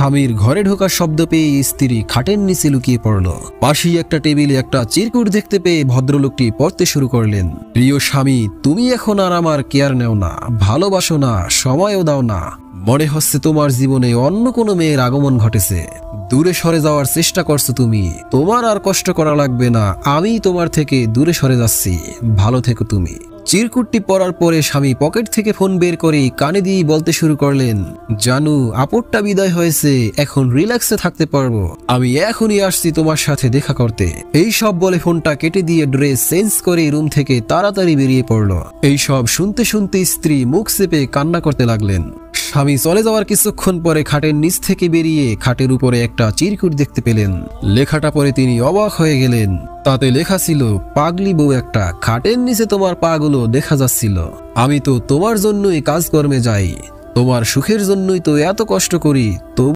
স্বামীর ঘরে ঢোকার শব্দ পেয়ে স্ত্রী খাটের নিচে লুকিয়ে পড়ল। পাশেই একটা টেবিলে একটা চিরকুট দেখতে পেয়ে ভদ্রলোকটি পড়তে শুরু করলেন। প্রিয় স্বামী, তুমি এখন আর আমার কেয়ার নেও না, ভালোবাসো না, সময়ও দাও না। মনে হচ্ছে তোমার জীবনে অন্য কোনো মেয়ের আগমন ঘটেছে। দূরে সরে যাওয়ার চেষ্টা করছো তুমি। তোমার আর কষ্ট করা লাগবে না, আমি তোমার থেকে দূরে সরে যাচ্ছি। ভালো থেকো তুমি। চিরকুটটি পড়ার পরে স্বামী পকেট থেকে ফোন বের করে কানে দিয়ে বলতে শুরু করলেন, জানু, আপদটা বিদায় হয়েছে, এখন রিল্যাক্সে থাকতে পারবো। আমি এখনই আসছি তোমার সাথে দেখা করতে। এই সব বলে ফোনটা কেটে দিয়ে ড্রেস চেঞ্জ করে রুম থেকে তাড়াতাড়ি বেরিয়ে পড়ল। এই সব শুনতে শুনতে স্ত্রী মুখ চেপে কান্না করতে লাগলেন। স্বামী চলে যাওয়ার কিছুক্ষণ পরে খাটের নিচ থেকে বেরিয়ে খাটের উপরে একটা চিরকুট দেখতে পেলেন। লেখাটা পরে তিনি অবাক হয়ে গেলেন। তাতে লেখা ছিল, পাগলি বউ একটা, খাটের নিচে তোমার পাগুলো দেখা যাচ্ছিল। আমি তো তোমার জন্যই কাজকর্মে যাই, তোমার সুখের জন্যই তো এত কষ্ট করি,